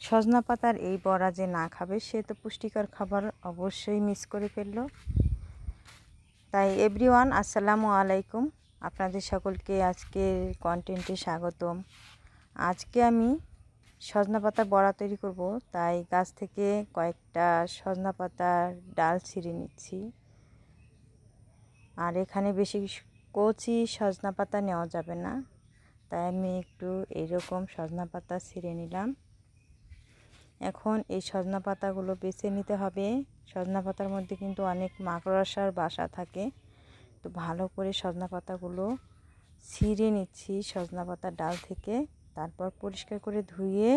সজনা পাতার এই বড়া যে না খাবে সে তো পুষ্টিকর খাবার অবশ্যই মিস করে ফেলল। তাই এভরিওয়ান, আসসালামু আলাইকুম। আপনাদের সকলকে আজকের কন্টেন্টে স্বাগতম। আজকে আমি সজনা পাতার বড়া তৈরি করব, তাই গাছ থেকে কয়েকটা সজনা পাতার ডাল ছিঁড়ে নিচ্ছি। আর এখানে বেশি কচি সজনা পাতা নেওয়া যাবে না, তাই আমি একটু এইরকম সজনা পাতা ছিঁড়ে নিলাম। এখন এই সজনা পাতাগুলো বেছে নিতে হবে। সজনা পাতার মধ্যে কিন্তু অনেক মাকড়সার বাসা থাকে, তো ভালো করে সজনা পাতাগুলো ছিঁড়ে নিচ্ছি সজনা পাতার ডাল থেকে। তারপর পরিষ্কার করে ধুয়ে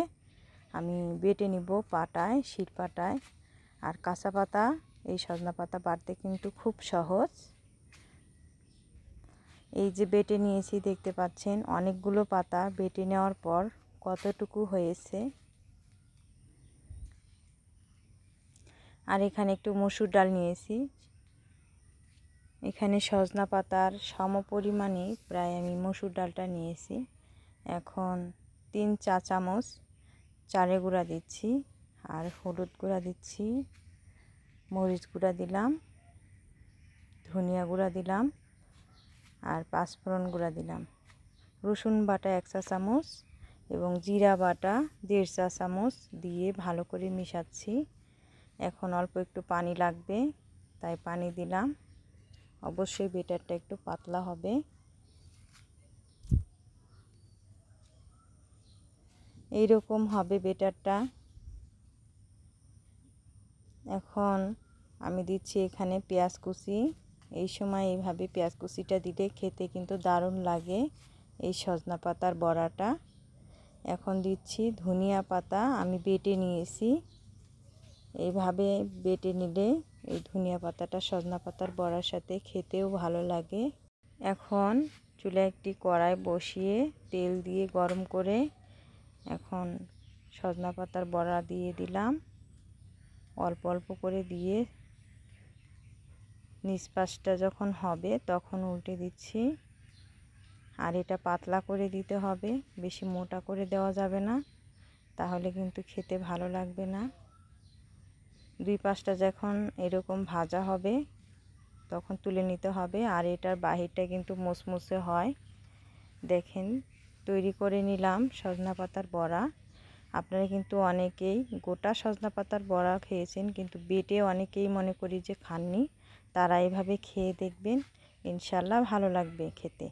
আমি বেটে নিব পাটায়, শিলপাটায়। আর কাঁচা পাতা এই সজনা পাতা বাটতে কিন্তু খুব সহজ। এই যে বেটে নিয়েছি, দেখতে পাচ্ছেন অনেকগুলো পাতা বেটে নেওয়ার পর কতটুকু হয়েছে। আর এখানে একটু মসুর ডাল নিয়েছি। এখানে সজনা পাতার সমপরিমাণে প্রায় আমি মসুর ডালটা নিয়েছি। এখন 3 চা চামচ চালের গুঁড়া দিচ্ছি, আর হলুদ গুঁড়া দিচ্ছি, মরিচ গুঁড়া দিলাম, ধনিয়া গুঁড়া দিলাম, আর পাঁচফোড়ন গুঁড়া দিলাম। রসুন বাটা 1 চা চামচ এবং জিরা বাটা 1.5 চা চামচ দিয়ে ভালো করে মিশাচ্ছি। এখন অল্প একটু পানি লাগবে, তাই পানি দিলাম। অবশ্যই বেটারটা একটু পাতলা হবে। এইরকম হবে বেটারটা। এখন আমি দিচ্ছি এখানে পেঁয়াজ কুচি। এই সময় এইভাবে পেঁয়াজ কুচিটা দিলে খেতে কিন্তু দারুণ লাগে এই সজনা পাতার বড়াটা। এখন দিচ্ছি ধনিয়া পাতা, আমি বেটে নিয়েছি। এইভাবে বেটে নিলে এই ধনিয়া পাতাটা সজনা পাতার বড়ার সাথে খেতেও ভালো লাগে। এখন চুলায় একটি কড়াই বসিয়ে তেল দিয়ে গরম করে এখন সজনা পাতার বড়া দিয়ে দিলাম। অল্প অল্প করে দিয়ে নিচ পাশটা যখন হবে তখন উল্টে দিচ্ছি। আর এটা পাতলা করে দিতে হবে, বেশি মোটা করে দেওয়া যাবে না, তাহলে কিন্তু খেতে ভালো লাগবে না। 2 পাশটা যখন এরকম ভাজা হবে তখন তুলে নিতে হবে। আর এটার বাহিরটা কিন্তু মুসমুসে হয়। দেখেন তৈরি করে নিলাম সজনা পাতার বড়া। আপনারা কিন্তু অনেকেই গোটা সজনা পাতার বড়া খেয়েছেন, কিন্তু বেটে অনেকেই মনে করি যে খাননি। তারা এভাবে খেয়ে দেখবেন, ইনশাল্লাহ ভালো লাগবে খেতে।